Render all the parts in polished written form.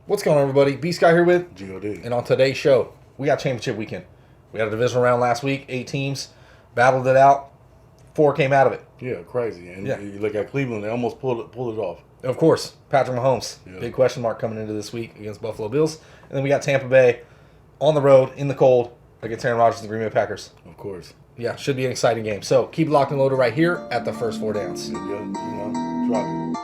What's going on, everybody? B-Sky here with G.O.D. And on today's show, we got championship weekend. We had a divisional round last week. 8 teams battled it out. 4 came out of it. Yeah, crazy. And you look at Cleveland, they almost pulled it off. Of course, Patrick Mahomes. Yeah. Big question mark coming into this week against Buffalo Bills. And then we got Tampa Bay on the road in the cold against Aaron Rodgers and the Green Bay Packers. Of course. Yeah, should be an exciting game. So keep it locked and loaded right here at the first 4 downs. Drop it.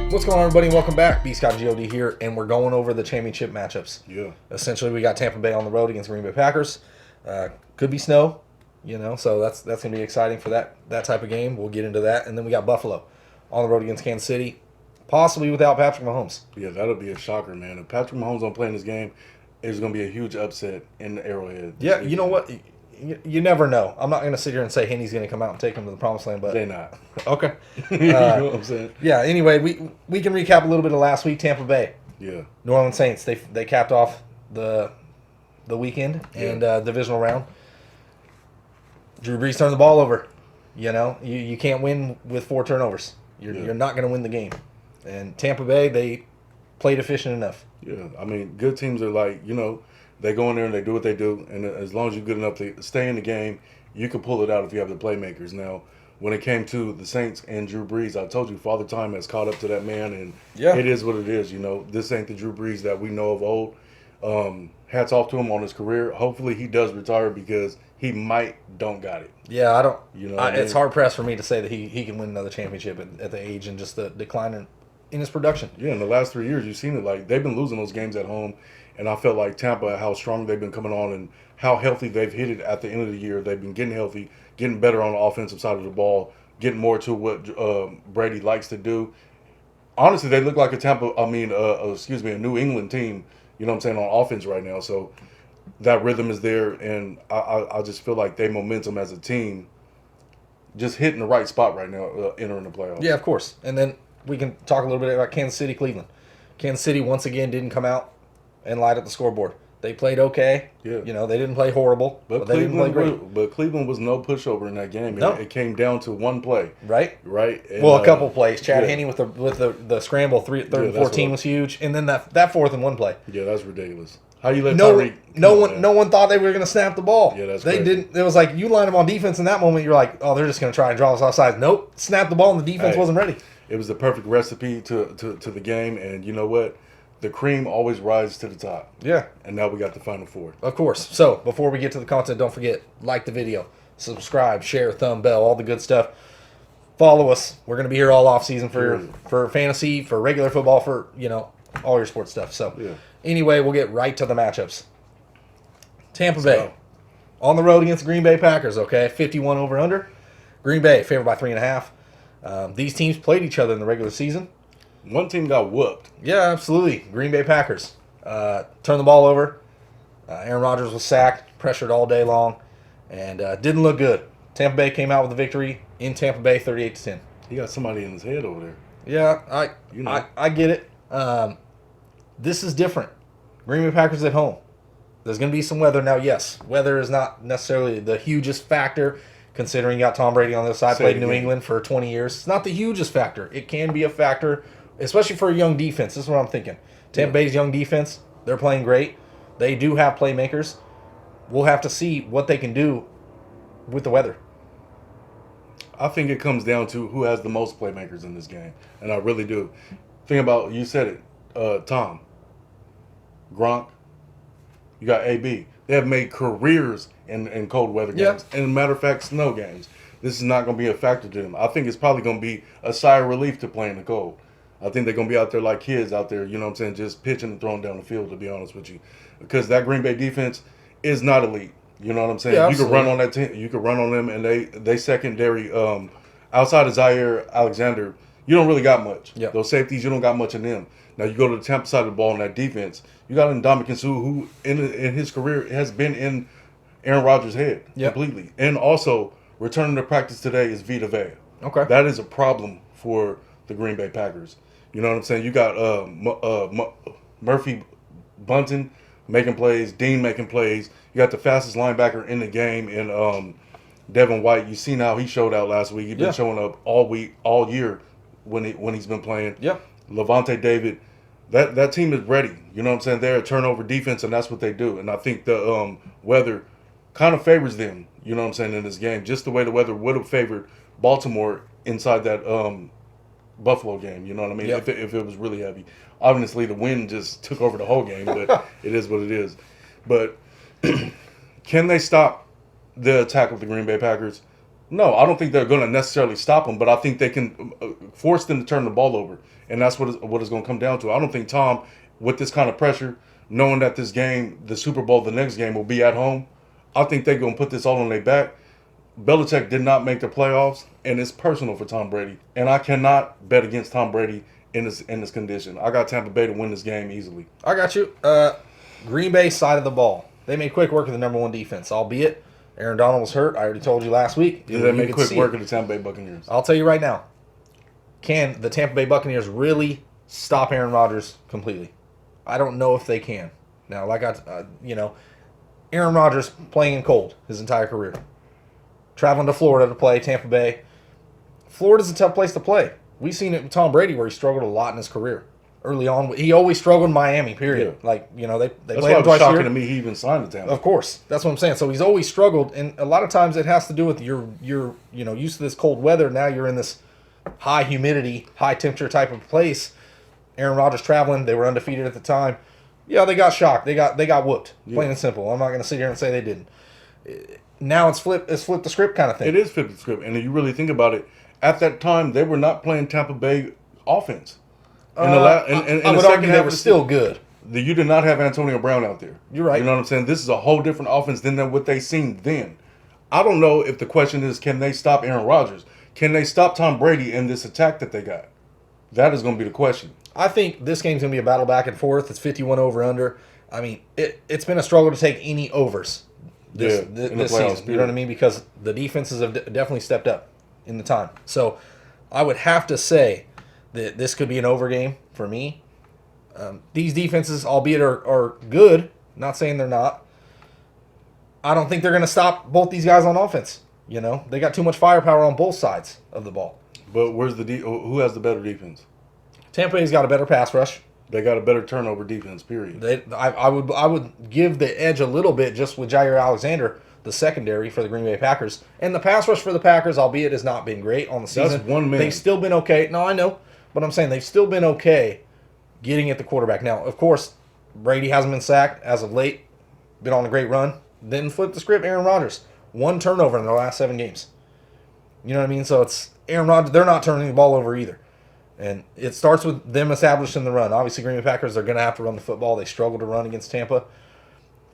What's going on, everybody? Welcome back. B-Scott G.O.D. here, and we're going over the championship matchups. Yeah. Essentially, we got Tampa Bay on the road against Green Bay Packers. Could be snow, so that's going to be exciting for that type of game. We'll get into that. And then we got Buffalo on the road against Kansas City, possibly without Patrick Mahomes. Yeah, that'll be a shocker, man. If Patrick Mahomes don't play in this game, it's going to be a huge upset in the Arrowhead. Yeah, you know what? You never know. I'm not going to sit here and say Henny's going to come out and take him to the promised land, but they're not. Okay. You know what I'm saying? Yeah. Anyway, we can recap a little bit of last week. Tampa Bay, Yeah. New Orleans Saints. They capped off the weekend and divisional round. Drew Brees turned the ball over. You can't win with 4 turnovers. You're not going to win the game. And Tampa Bay, they played efficient enough. Yeah. I mean, good teams are like, they go in there and they do what they do. And as long as you're good enough to stay in the game, you can pull it out if you have the playmakers. Now, when it came to the Saints and Drew Brees, I told you Father Time has caught up to that man. And it is what it is. This ain't the Drew Brees that we know of old. Hats off to him on his career. Hopefully he does retire because he don't got it. Yeah, I don't. It's hard pressed for me to say that he can win another championship at the age and just the decline in his production. Yeah, in the last 3 years, you've seen it. Like, they've been losing those games at home, and I felt like Tampa, how strong they've been coming on and how healthy they've hit it at the end of the year. They've been getting healthy, getting better on the offensive side of the ball, getting more to what Brady likes to do. Honestly, they look like a New England team, you know what I'm saying, on offense right now. So that rhythm is there, and I just feel like their momentum as a team just hitting the right spot right now, entering the playoffs. Yeah, of course. And then we can talk a little bit about Kansas City, Cleveland. Kansas City, once again, didn't come out and light up the scoreboard. They played okay. Yeah. They didn't play horrible, but they didn't play great. But Cleveland was no pushover in that game. No. It came down to one play. Right? And, a couple plays. Chad Henne with the scramble, third and 14 was huge. And then that 4th and 1 play. Yeah, that's ridiculous. How you let Tyreek... No one thought they were going to snap the ball. Yeah, that's They crazy. didn't. It was like you line them on defense in that moment, you're like, oh, they're just going to try and draw us offside. Nope. Snap the ball and the defense wasn't ready. It was the perfect recipe to the game, and you know what? The cream always rises to the top. Yeah. And now we got the Final Four. Of course. So, before we get to the content, don't forget, like the video, subscribe, share, thumb bell, all the good stuff. Follow us. We're going to be here all off season for fantasy, for regular football, for, all your sports stuff. So, Anyway, we'll get right to the matchups. Tampa Bay on the road against the Green Bay Packers, okay? 51 over under. Green Bay favored by 3.5. These teams played each other in the regular season. One team got whooped. Yeah, absolutely. Green Bay Packers turned the ball over. Aaron Rodgers was sacked, pressured all day long, and didn't look good. Tampa Bay came out with the victory in Tampa Bay, 38-10. He got somebody in his head over there. Yeah, I get it. This is different. Green Bay Packers at home. There's going to be some weather. Now, yes, weather is not necessarily the hugest factor, considering you got Tom Brady on the other side, played in New England for 20 years. It's not the hugest factor. It can be a factor, especially for a young defense. This is what I'm thinking. Tampa Bay's young defense, they're playing great. They do have playmakers. We'll have to see what they can do with the weather. I think it comes down to who has the most playmakers in this game, and I really do. Think about, you said it, Tom, Gronk, you got AB. They have made careers in cold weather games. And, matter of fact, snow games. This is not going to be a factor to them. I think it's probably going to be a sigh of relief to play in the cold. I think they're going to be out there like kids out there, just pitching and throwing down the field, to be honest with you. Because that Green Bay defense is not elite. You know what I'm saying? Yeah, you can run on that team. You can run on them, and they secondary, outside of Zaire Alexander, you don't really got much. Yeah. Those safeties, you don't got much in them. Now, you go to the Tampa side of the ball in that defense, you got Ndamukong Suh, who in his career has been in Aaron Rodgers' head completely. And also, returning to practice today is Vita Vea. Okay. That is a problem for the Green Bay Packers. You know what I'm saying? You got Murphy Bunting making plays, Dean making plays. You got the fastest linebacker in the game in Devin White, you seen how he showed out last week. He's been showing up all week, all year when he's been playing. Yeah. Levante David, that team is ready. You know what I'm saying? They're a turnover defense, and that's what they do. And I think the weather kind of favors them. You know what I'm saying, in this game, just the way the weather would have favored Baltimore inside that Buffalo game. You know what I mean? Yep. If it was really heavy. Obviously, the wind just took over the whole game, but it is what it is. But can they stop the attack of the Green Bay Packers? No, I don't think they're going to necessarily stop them, but I think they can force them to turn the ball over, and that's what it's going to come down to. I don't think Tom, with this kind of pressure, knowing that this game, the Super Bowl, the next game will be at home, I think they're going to put this all on their back. Belichick did not make the playoffs, and it's personal for Tom Brady, and I cannot bet against Tom Brady in this condition. I got Tampa Bay to win this game easily. I got you. Green Bay side of the ball. They made quick work of the number one defense, albeit Aaron Donald was hurt. I already told you last week. Yeah, they made quick work of the Tampa Bay Buccaneers. I'll tell you right now. Can the Tampa Bay Buccaneers really stop Aaron Rodgers completely? I don't know if they can. Now, Aaron Rodgers playing in cold his entire career. Traveling to Florida to play Tampa Bay. Florida's a tough place to play. We've seen it with Tom Brady where he struggled a lot in his career. Early on, he always struggled in Miami, period. Yeah. They That's played him why it was twice a year. shocking to me he even signed the Tampa. Of course. That's what I'm saying. So he's always struggled, and a lot of times it has to do with you're used to this cold weather. Now you're in this high humidity, high temperature type of place. Aaron Rodgers traveling, they were undefeated at the time. Yeah, they got shocked. They got whooped. Plain and simple. I'm not going to sit here and say they didn't. Now it's flip the script kind of thing. It is flip the script, and if you really think about it, at that time they were not playing Tampa Bay offense. I would argue they were still good. You did not have Antonio Brown out there. You're right. You know what I'm saying? This is a whole different offense than what they seen then. I don't know if the question is, can they stop Aaron Rodgers? Can they stop Tom Brady in this attack that they got? That is going to be the question. I think this game's going to be a battle back and forth. It's 51 over under. I mean, it's been a struggle to take any overs this season. You know what I mean? Because the defenses have definitely stepped up in the time. So I would have to say that this could be an over game for me. These defenses, albeit are good, not saying they're not. I don't think they're going to stop both these guys on offense. You know, they got too much firepower on both sides of the ball. But who has the better defense? Tampa Bay's got a better pass rush. They got a better turnover defense, period. I would give the edge a little bit just with Jair Alexander, the secondary for the Green Bay Packers. And the pass rush for the Packers, albeit has not been great on the season. That's one man. They've still been okay. No, I know. But I'm saying they've still been okay getting at the quarterback. Now, of course, Brady hasn't been sacked as of late. Been on a great run. Then flip the script, Aaron Rodgers. 1 turnover in their last 7 games. You know what I mean? So it's Aaron Rodgers. They're not turning the ball over either. And it starts with them establishing the run. Obviously, Green Bay Packers are going to have to run the football. They struggle to run against Tampa.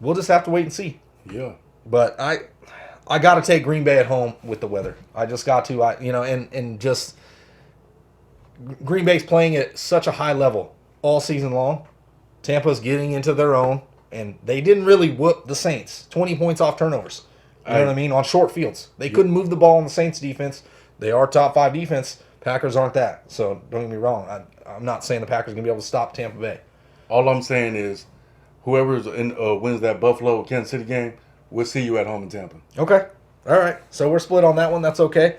We'll just have to wait and see. Yeah. But I got to take Green Bay at home with the weather. I just got to. And just Green Bay's playing at such a high level all season long. Tampa's getting into their own, and they didn't really whoop the Saints. 20 points off turnovers. You know what I mean? On short fields. They couldn't move the ball on the Saints defense. They are top 5 defense. Packers aren't that. So don't get me wrong. I'm not saying the Packers are going to be able to stop Tampa Bay. All I'm saying is whoever wins that Buffalo Kansas City game, we'll see you at home in Tampa. Okay. All right. So we're split on that one. That's okay.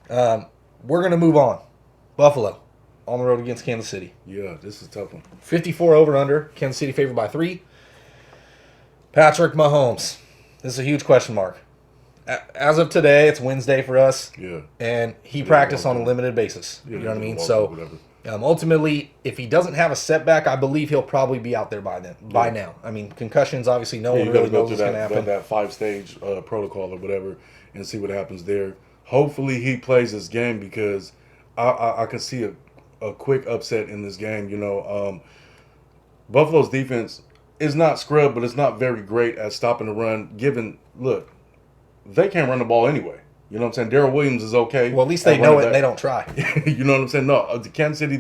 We're going to move on. Buffalo on the road against Kansas City. Yeah, this is a tough one. 54 over under. Kansas City favored by 3. Patrick Mahomes. This is a huge question mark. As of today, it's Wednesday for us. Yeah. And he practiced on a limited basis. You know what I mean? So ultimately, if he doesn't have a setback, I believe he'll probably be out there by now. I mean, concussions, obviously, no one really knows what's going to happen. That 5-stage protocol or whatever and see what happens there. Hopefully he plays this game because I can see a quick upset in this game. You know, Buffalo's defense is not scrub, but it's not very great at stopping the run. Look, they can't run the ball anyway. You know what I'm saying? Darrell Williams is okay. Well, at least they know it and they don't try. You know what I'm saying? No, Kansas City,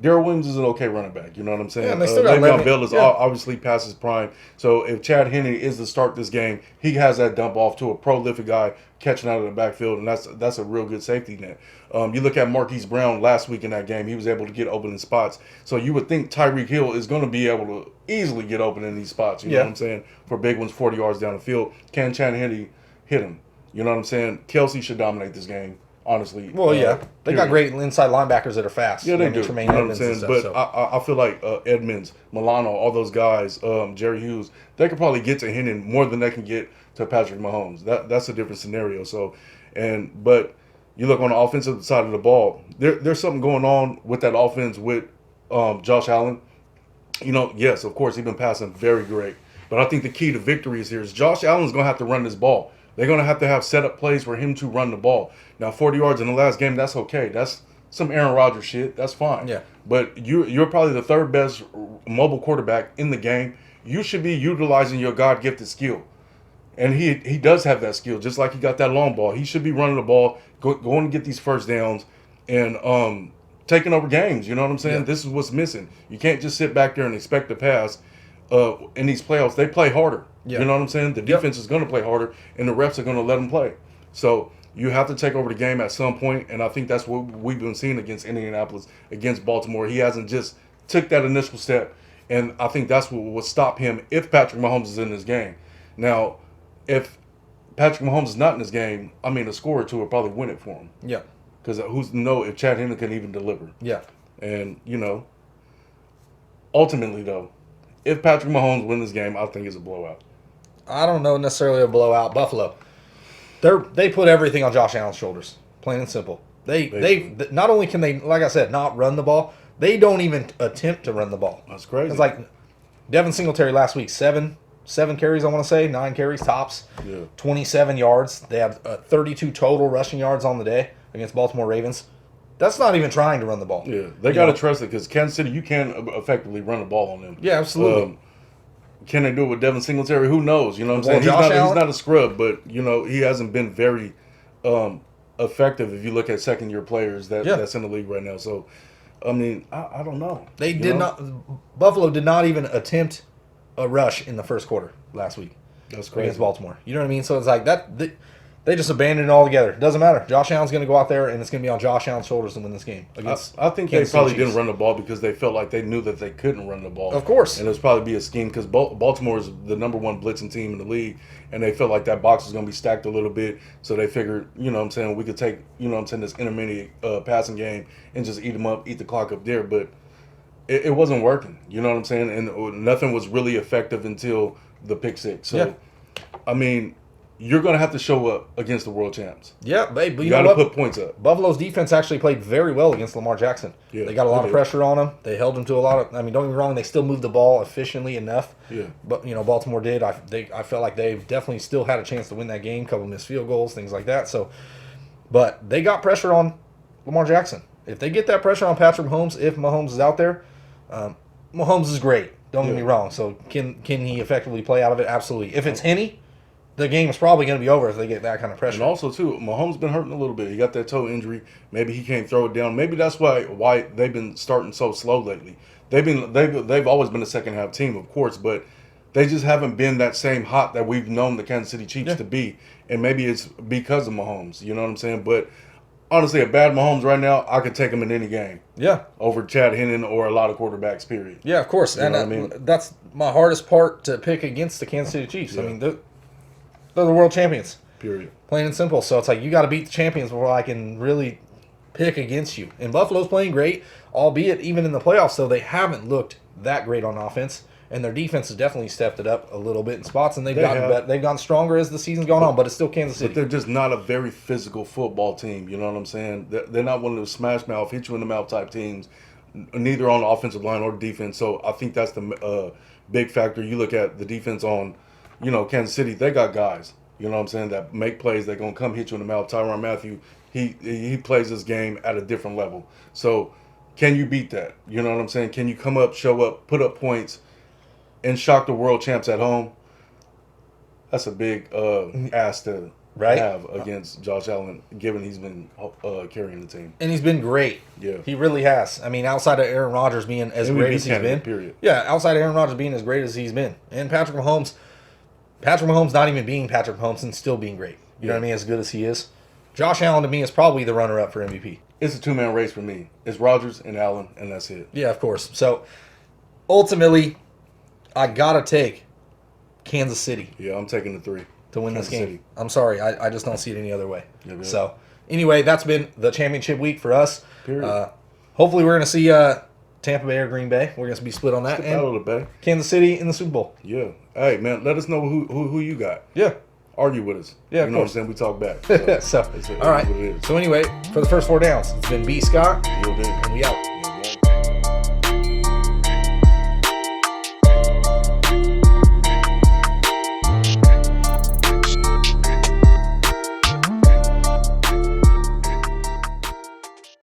Darrell Williams is an okay running back. You know what I'm saying? Yeah, and they still got Le'Veon Bell is obviously past his prime. So if Chad Henne is to start this game, he has that dump off to a prolific guy catching out of the backfield, and that's a real good safety net. You look at Marquise Brown last week in that game; he was able to get open in spots. So you would think Tyreek Hill is going to be able to easily get open in these spots. You know what I'm saying? For big ones, 40 yards down the field. Can Chad Henne hit him. You know what I'm saying? Kelsey should dominate this game, honestly. Well, yeah. They got great inside linebackers that are fast. Yeah, they do. Tremaine You know what I'm Edmonds and saying? stuff, But so. I feel like Edmonds, Milano, all those guys, Jerry Hughes, they could probably get to Hennon more than they can get to Patrick Mahomes. That's a different scenario. So, but you look on the offensive side of the ball, there's something going on with that offense with Josh Allen. You know, yes, of course, he's been passing very great. But I think the key to victories here is Josh Allen's going to have to run this ball. They're going to have setup plays for him to run the ball. Now, 40 yards in the last game, that's okay. That's some Aaron Rodgers shit. That's fine. Yeah. But you're probably the third best mobile quarterback in the game. You should be utilizing your God-gifted skill. And he does have that skill, just like he got that long ball. He should be running the ball, going to get these first downs, and taking over games. You know what I'm saying? Yeah. This is what's missing. You can't just sit back there and expect to pass. In these playoffs, they play harder. Yeah. You know what I'm saying? The defense is going to play harder, and the refs are going to let them play. So you have to take over the game at some point, and I think that's what we've been seeing against Indianapolis, against Baltimore. He hasn't just took that initial step, and I think that's what will stop him if Patrick Mahomes is in this game. Now, if Patrick Mahomes is not in this game, I mean, a score or two will probably win it for him. Yeah. Because who's to know if Chad Henry can even deliver? Yeah. And, ultimately, though, if Patrick Mahomes wins this game, I think it's a blowout. I don't know necessarily a blowout. Buffalo, they put everything on Josh Allen's shoulders, plain and simple. They not only can they, like I said, not run the ball, they don't even attempt to run the ball. That's crazy. It's like Devin Singletary last week, seven carries, I want to say, 9 carries tops, 27 yards. They have 32 total rushing yards on the day against Baltimore Ravens. That's not even trying to run the ball. Yeah, they got to trust it because Kansas City, you can effectively run the ball on them. Yeah, absolutely. Can they do it with Devin Singletary? Who knows? You know what I'm saying? He's not a scrub, but, he hasn't been very effective if you look at second-year players that's in the league right now. So, I mean, I don't know. Buffalo did not even attempt a rush in the first quarter last week. That's crazy. Against Baltimore. You know what I mean? So it's like that. They just abandoned it altogether. It doesn't matter. Josh Allen's going to go out there, and it's going to be on Josh Allen's shoulders to win this game. I think they probably didn't run the ball because they felt like they knew that they couldn't run the ball. Of course. And it was probably be a scheme because Baltimore is the number one blitzing team in the league, and they felt like that box was going to be stacked a little bit. So they figured, we could take, this intermediate passing game and just eat them up, eat the clock up there. But it wasn't working. You know what I'm saying? And nothing was really effective until the pick six. So, I mean, you're going to have to show up against the world champs. Yeah, but you got to put points up. Buffalo's defense actually played very well against Lamar Jackson. Yeah, they got a lot of pressure on him. They held him to a lot of. I mean, don't get me wrong. They still moved the ball efficiently enough. Yeah. But Baltimore did. I felt like they definitely still had a chance to win that game. Couple missed field goals, things like that. So, but they got pressure on Lamar Jackson. If they get that pressure on Patrick Mahomes, if Mahomes is out there, Mahomes is great. Don't get me wrong. So can he effectively play out of it? Absolutely. If it's Henny, the game is probably going to be over if they get that kind of pressure. And also, too, Mahomes been hurting a little bit. He got that toe injury. Maybe he can't throw it down. Maybe that's why they've been starting so slow lately. They've always been a second half team, of course, but they just haven't been that same hot that we've known the Kansas City Chiefs to be. And maybe it's because of Mahomes. You know what I'm saying? But honestly, a bad Mahomes right now, I could take him in any game. Yeah. Over Chad Hennon or a lot of quarterbacks, period. Yeah, of course. And I mean? That's my hardest part to pick against the Kansas City Chiefs. Yeah. I mean, they're the world champions. Period. Plain and simple. So it's like you got to beat the champions before I can really pick against you. And Buffalo's playing great, albeit even in the playoffs, though, they haven't looked that great on offense. And their defense has definitely stepped it up a little bit in spots, and they've gotten stronger as the season's gone on. But it's still Kansas City. But they're just not a very physical football team. You know what I'm saying? They're not one of those smash mouth, hit you in the mouth type teams. Neither on the offensive line or defense. So I think that's the big factor. You look at the defense on, Kansas City. They got guys. You know what I'm saying? That make plays. They're gonna come hit you in the mouth. Tyrann Mathieu. He plays this game at a different level. So can you beat that? You know what I'm saying? Can you come up, show up, put up points, and shock the world champs at home? That's a big ask to have against Josh Allen, given he's been carrying the team. And he's been great. Yeah. He really has. I mean, outside of Aaron Rodgers being as great as he's been. Period. Yeah, outside of Aaron Rodgers being as great as he's been. And Patrick Mahomes not even being Patrick Mahomes and still being great. You know what I mean? As good as he is. Josh Allen, to me, is probably the runner-up for MVP. It's a two-man race for me. It's Rodgers and Allen, and that's it. Yeah, of course. So, ultimately, I got to take Kansas City. Yeah, I'm taking the 3. to win this Kansas game. City. I'm sorry. I just don't see it any other way. Yeah, so, anyway, that's been the championship week for us. Period. Hopefully, we're going to see Tampa Bay or Green Bay. We're going to be split on that. Step And out of the Bay. Kansas City in the Super Bowl. Yeah. Hey, man, let us know who you got. Yeah. Argue with us. Yeah, you of know what I'm course. saying? We talk back. So, all right. What it is. So, anyway, for the first 4 downs, it's been B. Scott, You'll do. and we out.